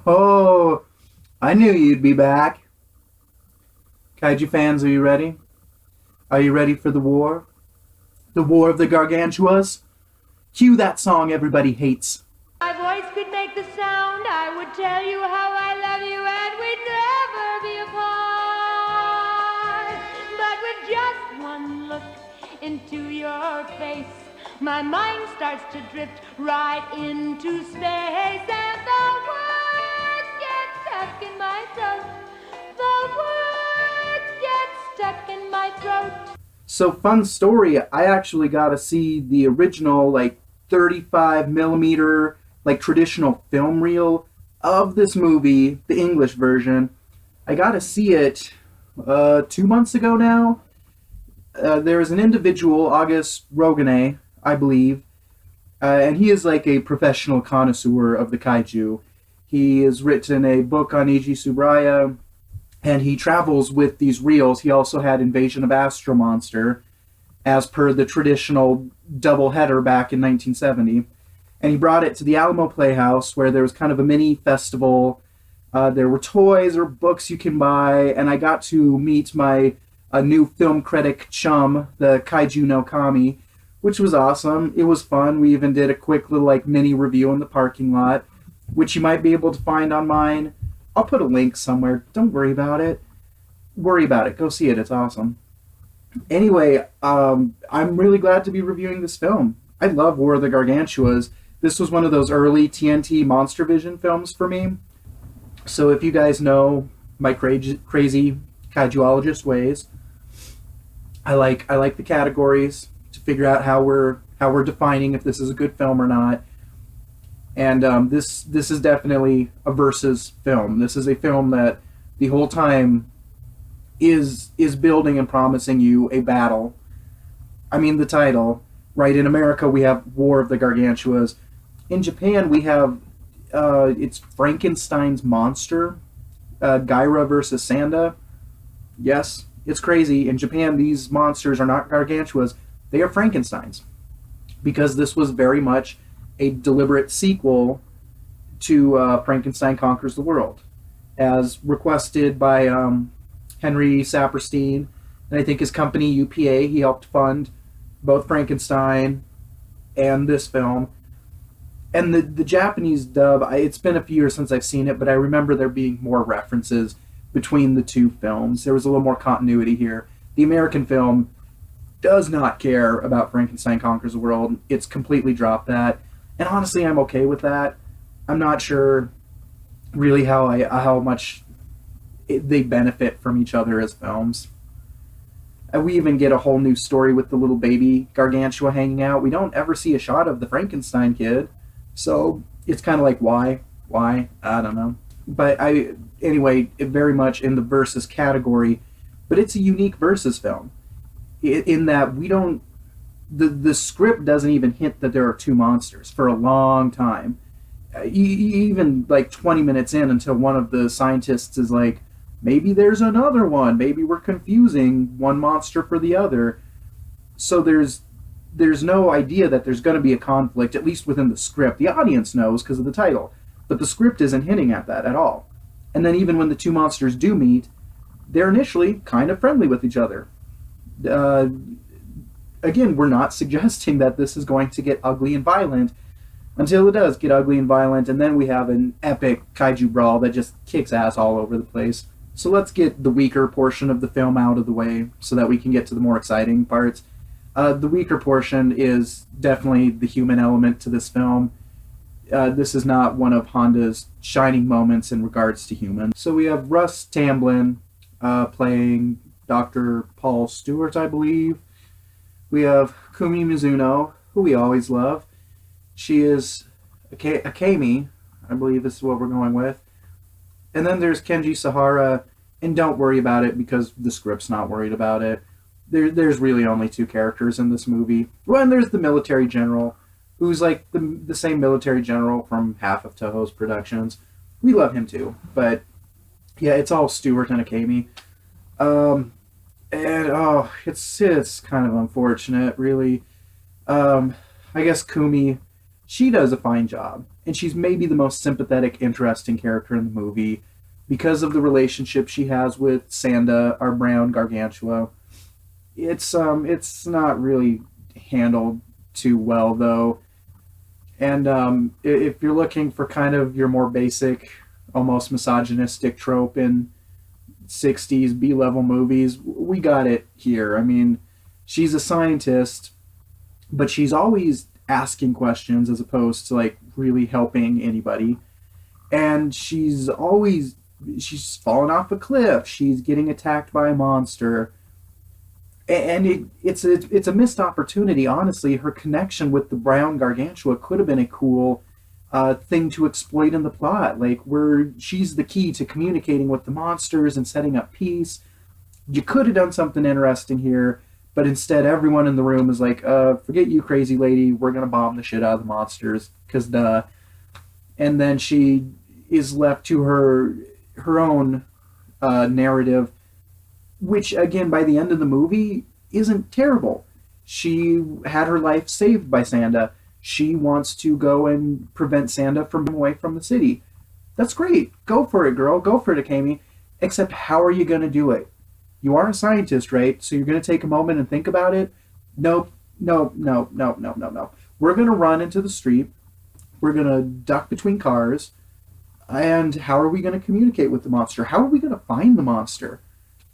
Oh, I knew you'd be back. Kaiju fans, are you ready? Are you ready for the war? The war of the Gargantuas? Cue that song everybody hates. My voice could make the sound, I would tell you how I love you and we'd never be apart. But with just one look into your face, my mind starts to drift right into space and the words get stuck in my throat. The words get stuck in my throat. So, fun story, I actually got to see the original, 35 millimeter, traditional film reel of this movie, the English version. I got to see it 2 months ago now. There is an individual, August Roganet, I believe, and he is like a professional connoisseur of the kaiju. He has written a book on Iji Subraya, and he travels with these reels. He also had Invasion of Astro Monster, as per the traditional double header back in 1970. And he brought it to the Alamo Playhouse, where there was kind of a mini festival. There were toys or books you can buy, and I got to meet my new film critic chum, the Kaiju no Kami, which was awesome. It was fun. We even did a quick little mini review in the parking lot, which you might be able to find on mine. I'll put a link somewhere. Don't worry about it. Worry about it. Go see it. It's awesome. Anyway, I'm really glad to be reviewing this film. I love War of the Gargantuas. This was one of those early TNT Monster Vision films for me. So if you guys know my crazy kaijuologist ways, I like the categories to figure out how we're defining if this is a good film or not. And this is definitely a versus film. This is a film that the whole time is building and promising you a battle. I mean, the title, right? In America, we have War of the Gargantuas. In Japan, we have it's Frankenstein's monster, Gaira versus Sanda. Yes, it's crazy. In Japan, these monsters are not Gargantuas; they are Frankenstein's, because this was very much a deliberate sequel to Frankenstein Conquers the World, as requested by Henry Saperstein, and I think his company UPA. He helped fund both Frankenstein and this film. And the Japanese dub, it's been a few years since I've seen it, but I remember there being more references between the two films. There was a little more continuity here. The American film does not care about Frankenstein Conquers the World. It's completely dropped that. And honestly, I'm okay with that. I'm not sure really how much they benefit from each other as films. We even get a whole new story with the little baby Gargantua hanging out. We don't ever see a shot of the Frankenstein kid. So it's kind of like, why? I don't know. But anyway, very much in the versus category. But it's a unique versus film in that the script doesn't even hint that there are two monsters for a long time. Even 20 minutes in, until one of the scientists is like, maybe there's another one. Maybe we're confusing one monster for the other. So there's no idea that there's going to be a conflict, at least within the script. The audience knows because of the title, but the script isn't hinting at that at all. And then even when the two monsters do meet, they're initially kind of friendly with each other. Again, we're not suggesting that this is going to get ugly and violent until it does get ugly and violent, and then we have an epic kaiju brawl that just kicks ass all over the place. So let's get the weaker portion of the film out of the way so that we can get to the more exciting parts. The weaker portion is definitely the human element to this film. This is not one of Honda's shining moments in regards to humans. So we have Russ Tamblyn playing Dr. Paul Stewart, I believe. We have Kumi Mizuno, who we always love. She is Akemi, I believe this is what we're going with. And then there's Kenji Sahara, and don't worry about it because the script's not worried about it. There's really only two characters in this movie. Well, and there's the military general, who's like the same military general from half of Toho's productions. We love him too, but yeah, it's all Stewart and Akemi. It's kind of unfortunate, really. I guess Kumi, she does a fine job, and she's maybe the most sympathetic, interesting character in the movie because of the relationship she has with Sanda, our brown Gargantua. It's not really handled too well though, and if you're looking for kind of your more basic, almost misogynistic trope in '60s B-level movies, we got it here. I mean, she's a scientist, but she's always asking questions as opposed to like really helping anybody. And she's fallen off a cliff. She's getting attacked by a monster, and it's a missed opportunity. Honestly, her connection with the brown Gargantua could have been a cool thing to exploit in the plot, like where she's the key to communicating with the monsters and setting up peace. You could have done something interesting here, but instead everyone in the room is like, forget you, crazy lady, we're gonna bomb the shit out of the monsters, cause duh. And then she is left to her own narrative, which again by the end of the movie isn't terrible. She had her life saved by Sanda. She wants to go and prevent Sanda from being away from the city. That's great. Go for it, girl. Go for it, Akemi. Except how are you going to do it? You are a scientist, right? So you're going to take a moment and think about it? Nope. No. We're going to run into the street. We're going to duck between cars. And how are we going to communicate with the monster? How are we going to find the monster?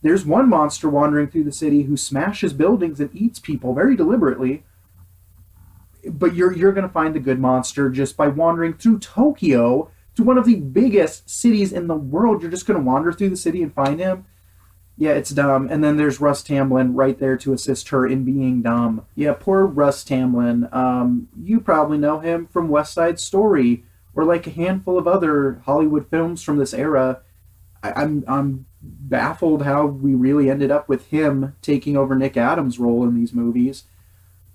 There's one monster wandering through the city who smashes buildings and eats people very deliberately. But you're going to find the good monster just by wandering through Tokyo, to one of the biggest cities in the world. You're just going to wander through the city and find him? Yeah, it's dumb. And then there's Russ Tamblyn right there to assist her in being dumb. Yeah, poor Russ Tamblyn. You probably know him from West Side Story, or like a handful of other Hollywood films from this era. I'm baffled how we really ended up with him taking over Nick Adams' role in these movies.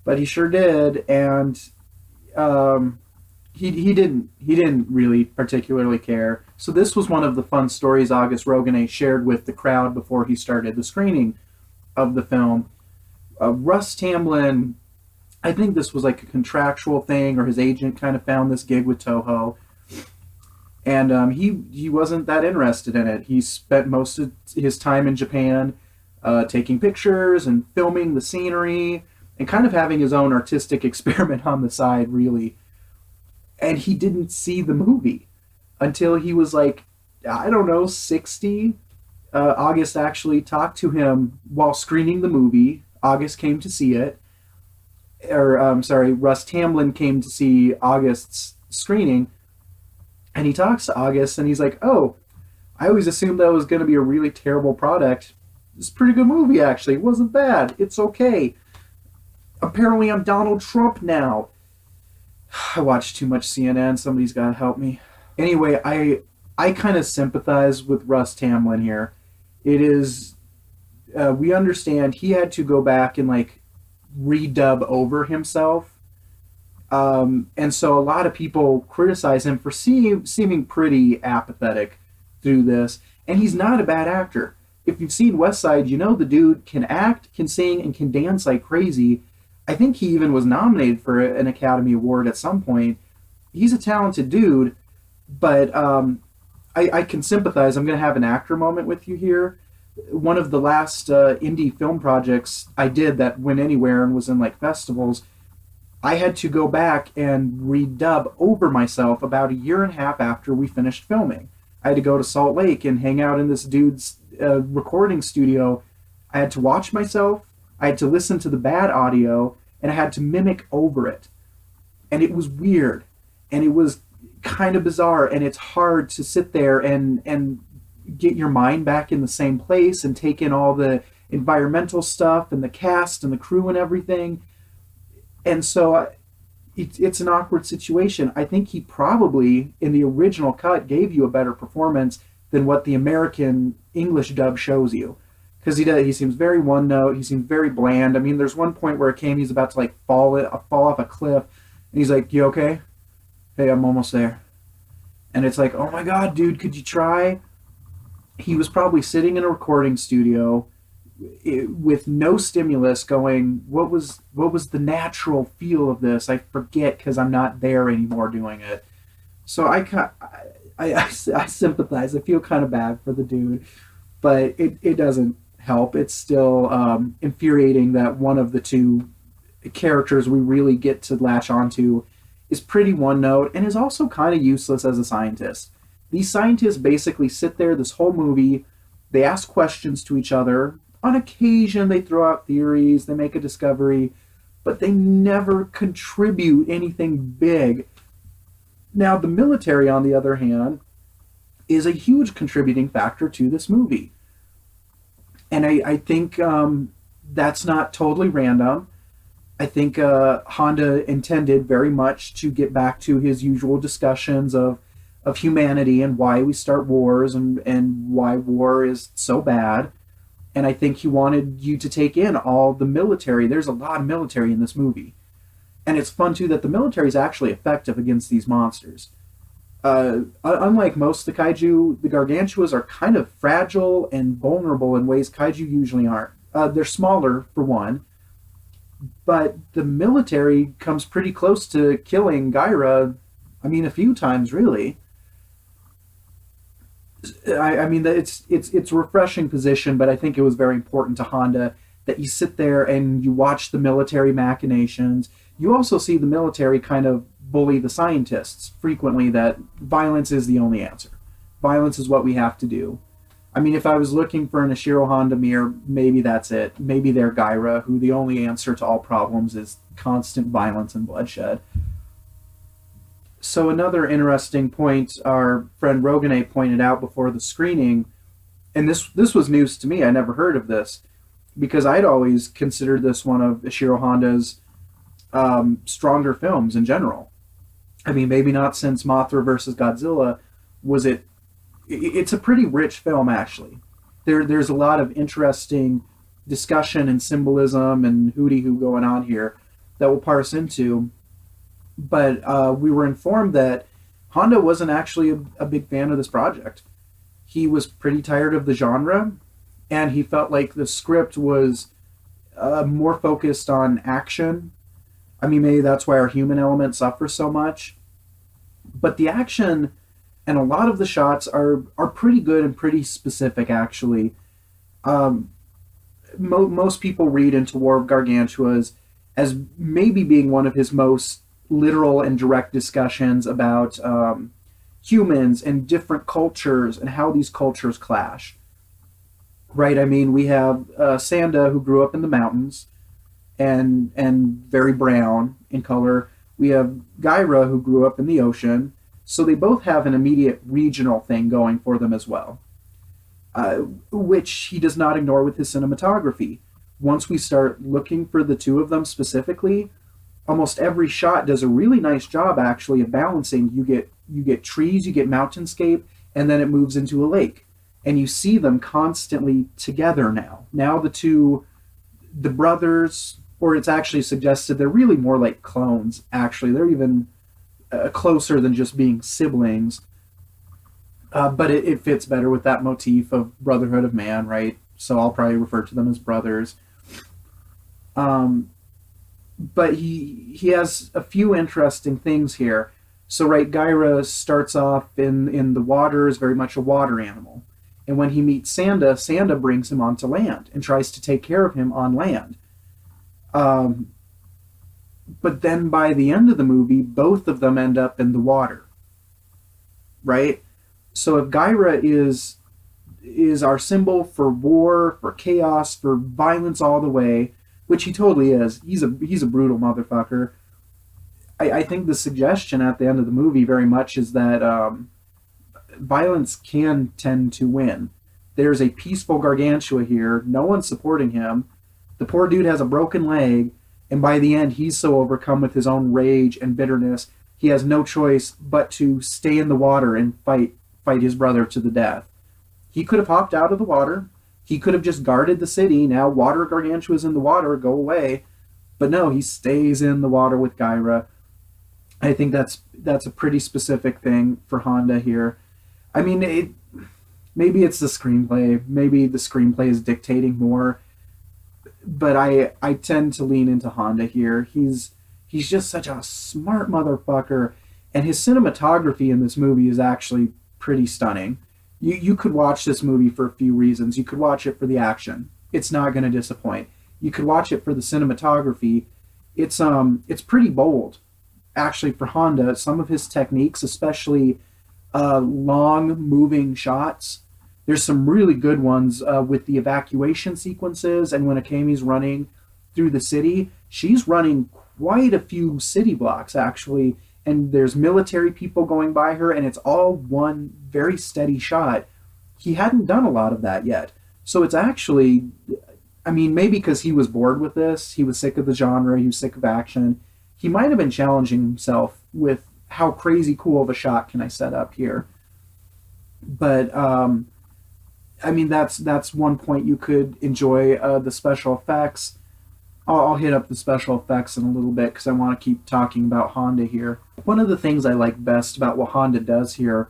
But he sure did, and he didn't really particularly care. So this was one of the fun stories August Roganet shared with the crowd before he started the screening of the film. Russ Tamblyn, I think this was like a contractual thing, or his agent kind of found this gig with Toho, and he wasn't that interested in it. He spent most of his time in Japan taking pictures and filming the scenery, and kind of having his own artistic experiment on the side, really. And he didn't see the movie until he was like, I don't know, 60. August actually talked to him while screening the movie. August came to see it. Russ Tamblyn came to see August's screening. And he talks to August, and he's like, oh, I always assumed that was going to be a really terrible product. It's a pretty good movie, actually. It wasn't bad. It's okay. Apparently I'm Donald Trump now. I watch too much CNN. Somebody's got to help me. Anyway, I kind of sympathize with Russ Tamblyn here. It is, we understand he had to go back and like redub over himself. And so a lot of people criticize him for seeming pretty apathetic through this. And he's not a bad actor. If you've seen West Side, you know the dude can act, can sing, and can dance like crazy. I think he even was nominated for an Academy Award at some point. He's a talented dude, but I can sympathize. I'm going to have an actor moment with you here. One of the last indie film projects I did that went anywhere and was in like festivals, I had to go back and redub over myself about a year and a half after we finished filming. I had to go to Salt Lake and hang out in this dude's recording studio. I had to watch myself. I had to listen to the bad audio, and I had to mimic over it. And it was weird, and it was kind of bizarre, and it's hard to sit there and get your mind back in the same place and take in all the environmental stuff and the cast and the crew and everything. And so it's an awkward situation. I think he probably, in the original cut, gave you a better performance than what the American English dub shows you. Because he seems very one note. He seems very bland. I mean, there's one point where Akemi's about to like fall off a cliff, and he's like, "You okay? Hey, I'm almost there." And it's like, "Oh my God, dude, could you try?" He was probably sitting in a recording studio, with no stimulus, going, what was the natural feel of this? I forget because I'm not there anymore doing it. So I sympathize. I feel kind of bad for the dude, but it doesn't help. It's still infuriating that one of the two characters we really get to latch onto is pretty one note and is also kind of useless as a scientist. These scientists basically sit there this whole movie, they ask questions to each other. On occasion, they throw out theories, they make a discovery, but they never contribute anything big. Now, the military, on the other hand, is a huge contributing factor to this movie. And I think that's not totally random. I think Honda intended very much to get back to his usual discussions of humanity and why we start wars and why war is so bad. And I think he wanted you to take in all the military. There's a lot of military in this movie. And it's fun, too, that the military is actually effective against these monsters. Unlike most of the kaiju, the Gargantuas are kind of fragile and vulnerable in ways kaiju usually aren't. They're smaller, for one, but the military comes pretty close to killing Gyra, I mean, a few times, really. I mean, it's a refreshing position, but I think it was very important to Honda that you sit there and you watch the military machinations. You also see the military kind of bully the scientists frequently, that violence is the only answer. Violence is what we have to do. I mean, if I was looking for an Ishiro Honda mirror, maybe that's it. Maybe they're Gyra, who the only answer to all problems is constant violence and bloodshed. So another interesting point our friend Rogane pointed out before the screening, and this was news to me, I never heard of this, because I'd always considered this one of Ishiro Honda's stronger films in general. I mean, maybe not since Mothra versus Godzilla. It's a pretty rich film, actually. There's a lot of interesting discussion and symbolism and hooty-hoo going on here that we'll parse into. But we were informed that Honda wasn't actually a big fan of this project. He was pretty tired of the genre, and he felt like the script was more focused on action. I mean, maybe that's why our human element suffers so much. But the action and a lot of the shots are pretty good and pretty specific, actually. Most people read into War of Gargantuas as maybe being one of his most literal and direct discussions about humans and different cultures and how these cultures clash. Right? I mean, we have Sanda, who grew up in the mountains and very brown in color. We have Gyra, who grew up in the ocean. So they both have an immediate regional thing going for them as well, which he does not ignore with his cinematography. Once we start looking for the two of them specifically, almost every shot does a really nice job, actually, of balancing. You get trees, you get mountainscape, and then it moves into a lake. And you see them constantly together now. Now the brothers, or it's actually suggested they're really more like clones, actually. They're even closer than just being siblings. But it fits better with that motif of Brotherhood of Man, right? So I'll probably refer to them as brothers. But he has a few interesting things here. So, right, Gyra starts off in the water, is very much a water animal. And when he meets Sanda, Sanda brings him onto land and tries to take care of him on land. But then by the end of the movie, both of them end up in the water. Right? So if Gyra is our symbol for war, for chaos, for violence all the way, which he totally is. He's a brutal motherfucker. I think the suggestion at the end of the movie very much is that violence can tend to win. There's a peaceful Gargantua here. No one's supporting him. The poor dude has a broken leg, and by the end, he's so overcome with his own rage and bitterness, he has no choice but to stay in the water and fight his brother to the death. He could have hopped out of the water. He could have just guarded the city. Now, water Gargantua's in the water, go away. But no, he stays in the water with Gyra. I think that's a pretty specific thing for Honda here. I mean, maybe it's the screenplay. Maybe the screenplay is dictating more. but I tend to lean into Honda here. He's just such a smart motherfucker, and his cinematography in this movie is actually pretty stunning. You could watch this movie for a few reasons. You could watch it for the action. It's not going to disappoint. You could watch it for the cinematography. It's pretty bold, actually, for Honda. Some of his techniques, especially long moving shots. There's some really good ones with the evacuation sequences, and when Akemi's running through the city, she's running quite a few city blocks actually, and there's military people going by her, and it's all one very steady shot. He hadn't done a lot of that yet, so it's actually, I mean, maybe because he was bored with this, he was sick of the genre, he was sick of action. He might have been challenging himself with how crazy cool of a shot can I set up here. But I mean, that's one point you could enjoy the special effects. I'll hit up the special effects in a little bit because I want to keep talking about Honda here. One of the things I like best about what Honda does here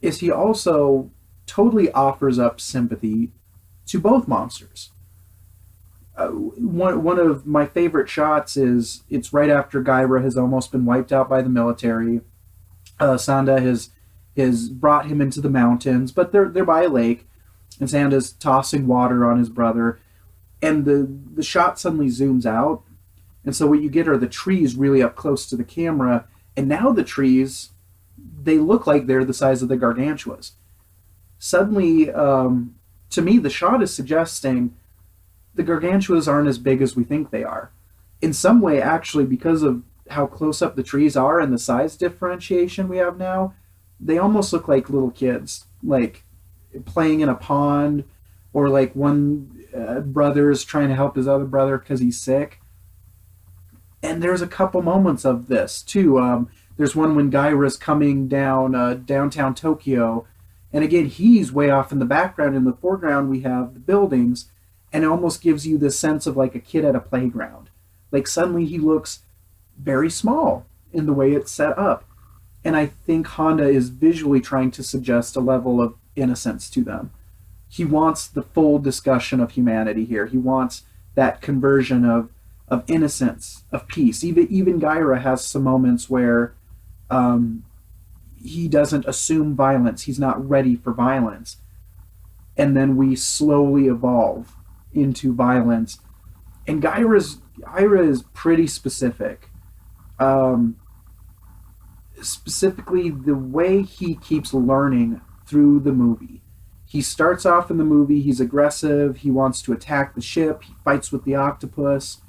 is he also totally offers up sympathy to both monsters. One of my favorite shots is it's right after Gyra has almost been wiped out by the military. Sanda has brought him into the mountains, but they're by a lake, and Sanda's tossing water on his brother, and the shot suddenly zooms out, and so what you get are the trees really up close to the camera, and now the trees, they look like they're the size of the Gargantuas. Suddenly, to me, the shot is suggesting the Gargantuas aren't as big as we think they are. In some way, actually, because of how close up the trees are and the size differentiation we have now, they almost look like little kids, like playing in a pond, or like one brother's trying to help his other brother because he's sick. And there's a couple moments of this too. There's one when Gyra's coming down downtown Tokyo, and again he's way off in the background. In the foreground we have the buildings, and it almost gives you this sense of like a kid at a playground. Like suddenly he looks very small in the way it's set up. And I think Honda is visually trying to suggest a level of innocence to them. He wants the full discussion of humanity here. He wants that conversion of innocence, of peace. Even Gyra has some moments where he doesn't assume violence. He's not ready for violence. And then we slowly evolve into violence. And Gyra is pretty specific. Specifically, the way he keeps learning through the movie. He starts off in the movie, he's aggressive, he wants to attack the ship, he fights with the octopus,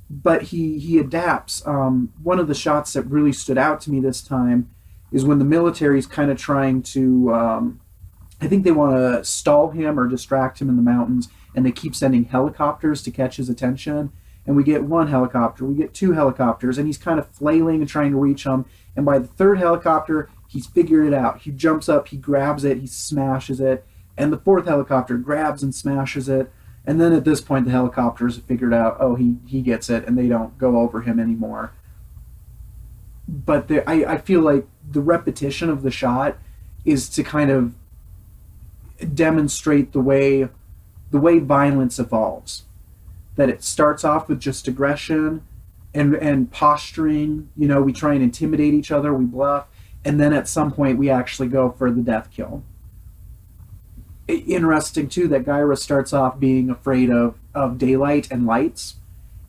but he adapts. One of the shots that really stood out to me this time is when the military's kind of trying to, I think they want to stall him or distract him in the mountains, and they keep sending helicopters to catch his attention. And we get one helicopter, we get two helicopters, and he's kind of flailing and trying to reach them. And by the third helicopter, he's figured it out. He jumps up, he grabs it, he smashes it, and the fourth helicopter grabs and smashes it. And then at this point, the helicopters have figured out, oh, he gets it, and they don't go over him anymore. But I feel like the repetition of the shot is to kind of demonstrate the way violence evolves. That it starts off with just aggression and posturing. You know, we try and intimidate each other, we bluff, and then at some point we actually go for the death kill. Interesting too that Gyra starts off being afraid of daylight and lights,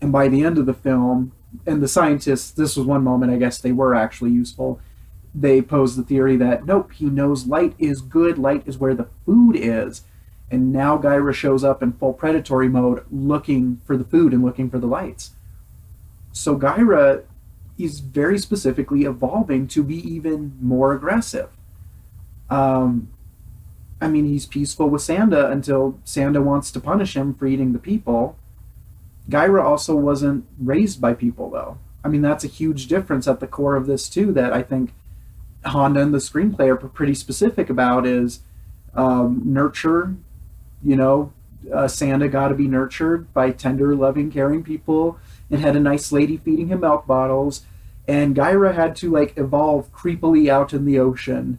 and by the end of the film, and the scientists, this was one moment I guess they were actually useful, they posed the theory that nope, he knows light is good, light is where the food is. And now Gyra shows up in full predatory mode looking for the food and looking for the lights. So Gyra is very specifically evolving to be even more aggressive. I mean, he's peaceful with Sanda until Sanda wants to punish him for eating the people. Gyra also wasn't raised by people, though. I mean, that's a huge difference at the core of this, too, that I think Honda and the screenplay are pretty specific about is nurture. You know, Sanda got to be nurtured by tender, loving, caring people, and had a nice lady feeding him milk bottles. And Gyra had to like evolve creepily out in the ocean.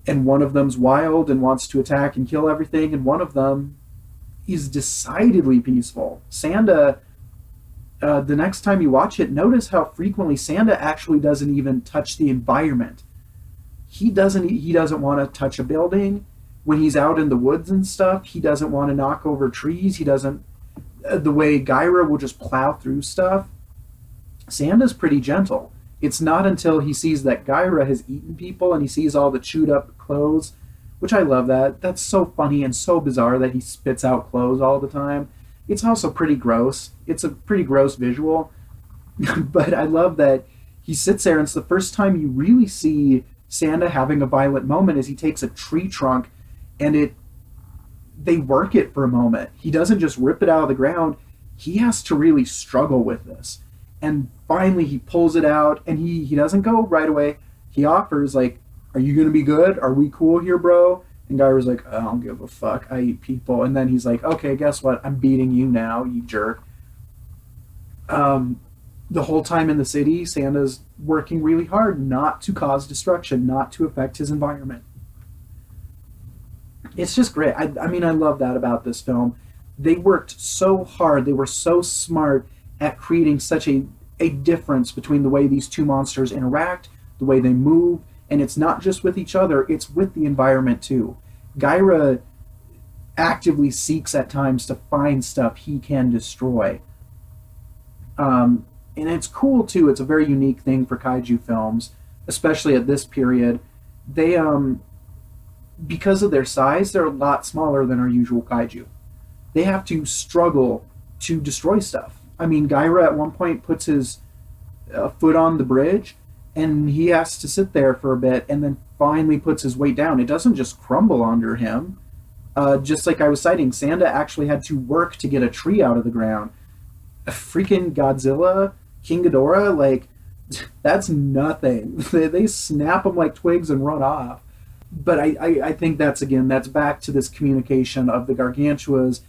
And one of them's wild and wants to attack and kill everything, and one of them is decidedly peaceful. Sanda, the next time you watch it, notice how frequently Sanda actually doesn't even touch the environment. He doesn't want to touch a building. When he's out in the woods and stuff, he doesn't want to knock over trees. He doesn't, the way Gyra will just plow through stuff. Sanda's pretty gentle. It's not until he sees that Gyra has eaten people and he sees all the chewed up clothes, which I love that. That's so funny and so bizarre that he spits out clothes all the time. It's also pretty gross. It's a pretty gross visual. But I love that he sits there and it's the first time you really see Sanda having a violent moment as he takes a tree trunk and they work it for a moment. He doesn't just rip it out of the ground. He has to really struggle with this. And finally he pulls it out and he doesn't go right away. He offers like, are you going to be good? Are we cool here, bro? And Guy was like, I don't give a fuck. I eat people. And then he's like, okay, guess what? I'm beating you now, you jerk. The whole time in the city, Santa's working really hard not to cause destruction, not to affect his environment. It's just great. I mean, I love that about this film. They worked so hard. They were so smart at creating such a difference between the way these two monsters interact, the way they move, and it's not just with each other, it's with the environment too. Gyra actively seeks at times to find stuff he can destroy. And it's cool too. It's a very unique thing for kaiju films, especially at this period. They, because of their size, they're a lot smaller than our usual kaiju. They have to struggle to destroy stuff. I mean, Gyra at one point puts his foot on the bridge, and he has to sit there for a bit, and then finally puts his weight down. It doesn't just crumble under him. Just like I was citing, Sanda actually had to work to get a tree out of the ground. A freaking Godzilla, King Ghidorah, like, that's nothing. They snap them like twigs and run off. But I think that's back to this communication of the Gargantuas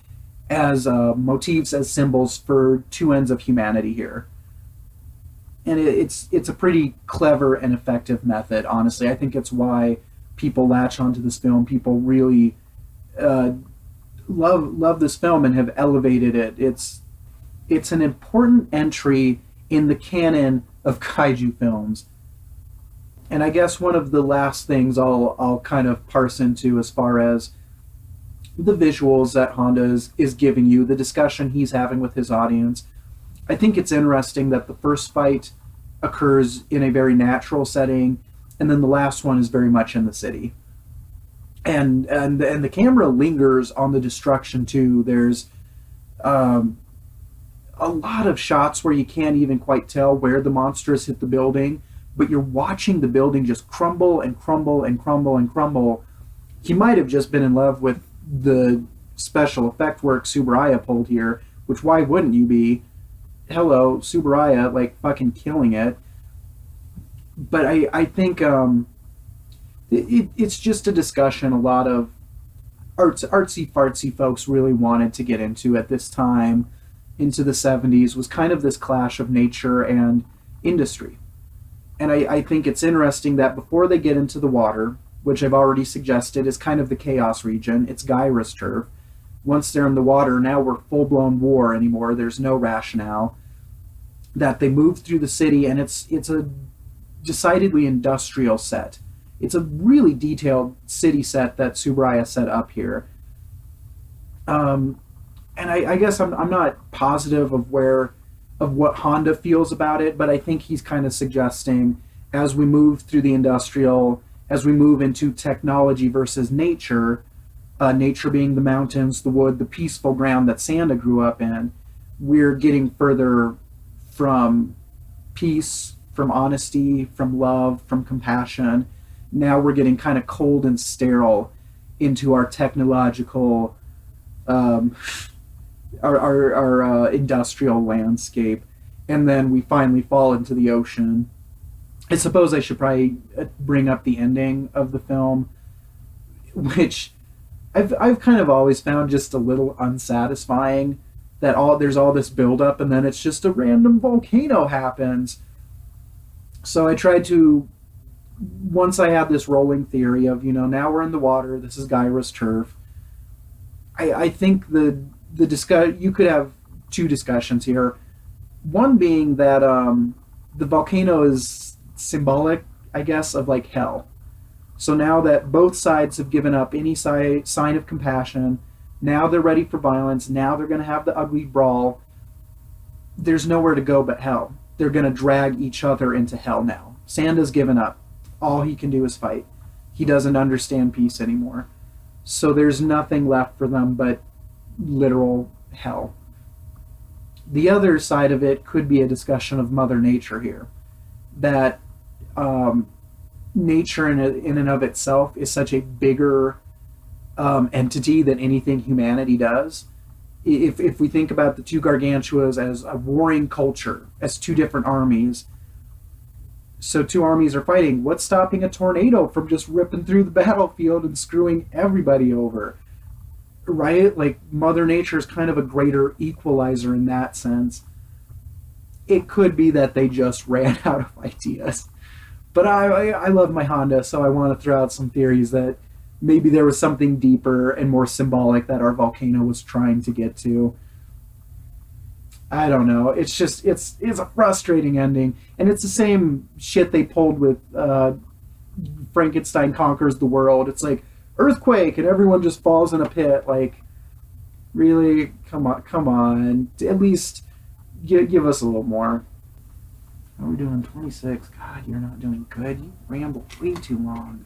as motifs, as symbols for two ends of humanity here. And it's a pretty clever and effective method, honestly. I think it's why people latch onto this film. People really love this film and have elevated it. It's an important entry in the canon of kaiju films. And I guess one of the last things I'll kind of parse into as far as the visuals that Honda is giving you, the discussion he's having with his audience. I think it's interesting that the first fight occurs in a very natural setting, and then the last one is very much in the city. And the camera lingers on the destruction too. There's a lot of shots where you can't even quite tell where the monsters hit the building, but you're watching the building just crumble and crumble and crumble and crumble. He might have just been in love with the special effect work Tsuburaya pulled here, which why wouldn't you be? Hello, Tsuburaya, like fucking killing it. But I think it's just a discussion a lot of artsy fartsy folks really wanted to get into at this time, into the 70s, was kind of this clash of nature and industry. And I think it's interesting that before they get into the water, which I've already suggested is kind of the chaos region, it's Gyra's turf. Once they're in the water, now we're full-blown war anymore. There's no rationale. That they move through the city, and it's a decidedly industrial set. It's a really detailed city set that Tsuburaya set up here. And I guess I'm not positive of what Honda feels about it, but I think he's kind of suggesting as we move through the industrial, as we move into technology versus nature, nature being the mountains, the wood, the peaceful ground that Sanda grew up in, we're getting further from peace, from honesty, from love, from compassion. Now we're getting kind of cold and sterile into our technological, our industrial landscape, and then we finally fall into the ocean. I suppose I should probably bring up the ending of the film, which I've kind of always found just a little unsatisfying. That there's all this buildup, and then it's just a random volcano happens. So I tried to, once I had this rolling theory of, now we're in the water, this is Gyra's turf, I think you could have two discussions here. One being that the volcano is symbolic, I guess, of like hell. So now that both sides have given up any sign of compassion, now they're ready for violence. Now they're going to have the ugly brawl. There's nowhere to go but hell. They're going to drag each other into hell now. Sanda's given up. All he can do is fight. He doesn't understand peace anymore. So there's nothing left for them but literal hell. The other side of it could be a discussion of Mother Nature here. That nature in and of itself is such a bigger entity than anything humanity does. If we think about the two Gargantuas as a warring culture, as two different armies, so two armies are fighting, what's stopping a tornado from just ripping through the battlefield and screwing everybody over? Right? Like, Mother Nature is kind of a greater equalizer in that sense. It could be that they just ran out of ideas. But I love my Honda, so I want to throw out some theories that maybe there was something deeper and more symbolic that our volcano was trying to get to. I don't know. It's just, it's a frustrating ending. And it's the same shit they pulled with Frankenstein Conquers the World. It's like, earthquake, and everyone just falls in a pit. Like, really? Come on. At least give us a little more. How are we doing? 26. God, you're not doing good. You ramble way too long.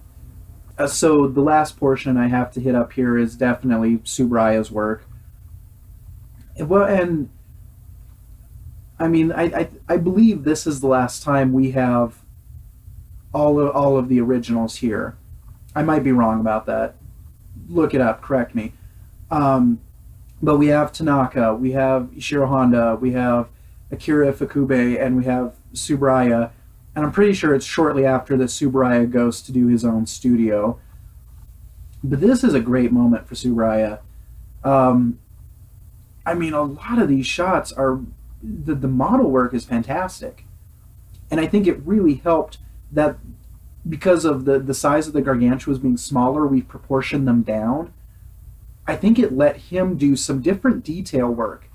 So the last portion I have to hit up here is definitely Suburaya's work. Well, and I mean, I believe this is the last time we have all of the originals here. I might be wrong about that. Look it up, correct me. But we have Tanaka, we have Ishiro Honda, we have Akira Ifukube, and we have Tsuburaya. And I'm pretty sure it's shortly after that Tsuburaya goes to do his own studio. But this is a great moment for Tsuburaya. I mean, a lot of these shots are... The model work is fantastic. And I think it really helped that because of the size of the Gargantuas being smaller, we've proportioned them down. I think it let him do some different detail work.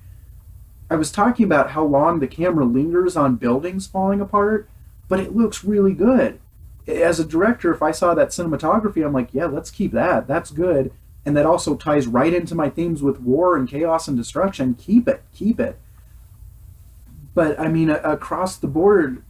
I was talking about how long the camera lingers on buildings falling apart, but it looks really good. As a director, if I saw that cinematography, I'm like, yeah, let's keep that. That's good. And that also ties right into my themes with war and chaos and destruction. Keep it. But, I mean, across the board,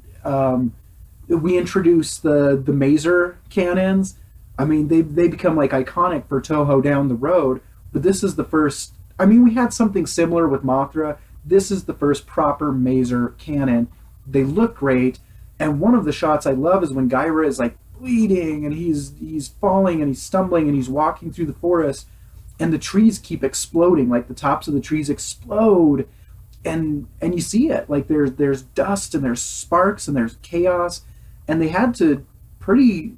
we introduced the maser cannons. I mean, they become, like, iconic for Toho down the road. But this is the first... I mean, we had something similar with Mothra. This is the first proper maser cannon. They look great. And one of the shots I love is when Gaira is, like, bleeding, and he's falling, and he's stumbling, and he's walking through the forest, and the trees keep exploding. Like, the tops of the trees explode. And you see it, like there's dust and there's sparks and there's chaos, and they had to pretty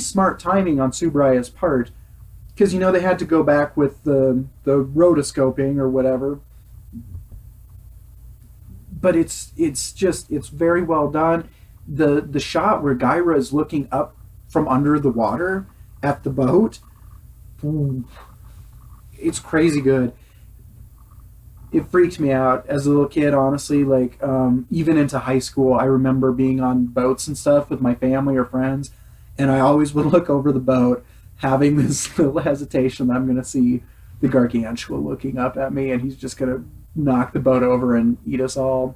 smart timing on Tsuburaya's part, because they had to go back with the rotoscoping or whatever. But it's very well done. The shot where Gaira is looking up from under the water at the boat, it's crazy good. It freaked me out as a little kid, honestly. Like, even into high school, I remember being on boats and stuff with my family or friends, and I always would look over the boat, having this little hesitation that I'm going to see the Gargantua looking up at me, and he's just going to knock the boat over and eat us all.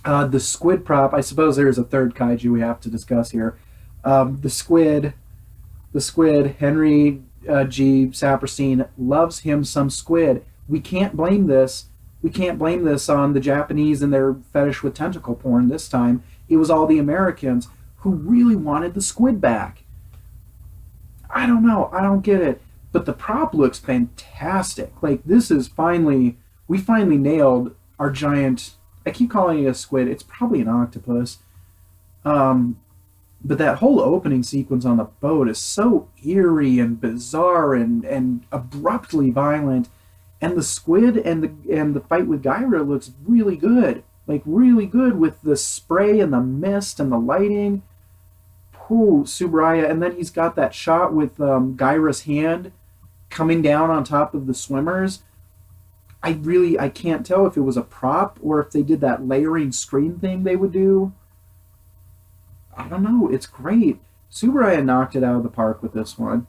The squid prop, I suppose there is a third kaiju we have to discuss here. The squid, Henry G. Saperstein loves him some squid. We can't blame this. We can't blame this on the Japanese and their fetish with tentacle porn this time. It was all the Americans who really wanted the squid back. I don't know. I don't get it. But the prop looks fantastic. Like, we finally nailed our giant... I keep calling it a squid. It's probably an octopus. But that whole opening sequence on the boat is so eerie and bizarre and abruptly violent. And the squid and the fight with Gaira looks really good. Like, really good with the spray and the mist and the lighting. Ooh, Tsuburaya. And then he's got that shot with Gaira's hand coming down on top of the swimmers. I can't tell if it was a prop or if they did that layering screen thing they would do. I don't know. It's great. Subaraya knocked it out of the park with this one.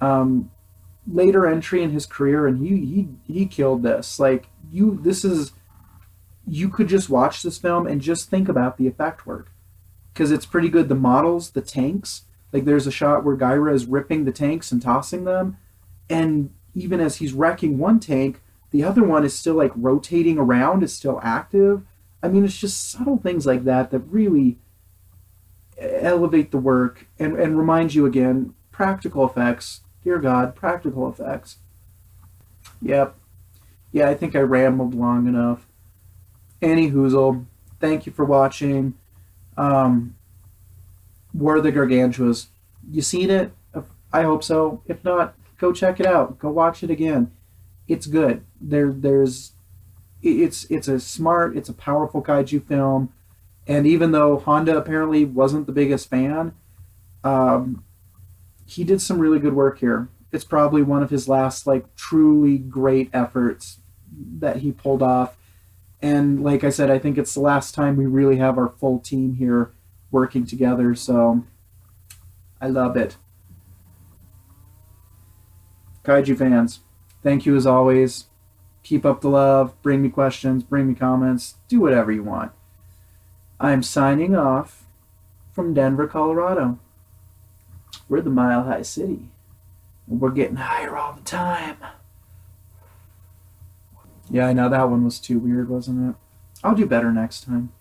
Um, Later entry in his career, and he killed this. Like this is, you could just watch this film and just think about the effect work because it's pretty good. The models, the tanks, like there's a shot where Gyra is ripping the tanks and tossing them, and even as he's wrecking one tank, the other one is still like rotating around, is still active. I mean, it's just subtle things like that that really elevate the work and remind you again, practical effects. Dear God, practical effects. Yep. Yeah, I think I rambled long enough. Any hoozle, thank you for watching. War of the Gargantuas. You seen it? I hope so. If not, go check it out. Go watch it again. It's good. It's a smart, it's a powerful kaiju film. And even though Honda apparently wasn't the biggest fan, he did some really good work here. It's probably one of his last like truly great efforts that he pulled off. And like I said, I think it's the last time we really have our full team here working together. So I love it. Kaiju fans, thank you as always. Keep up the love. Bring me questions. Bring me comments. Do whatever you want. I'm signing off from Denver, Colorado. We're the Mile High City. And we're getting higher all the time. Yeah, I know that one was too weird, wasn't it? I'll do better next time.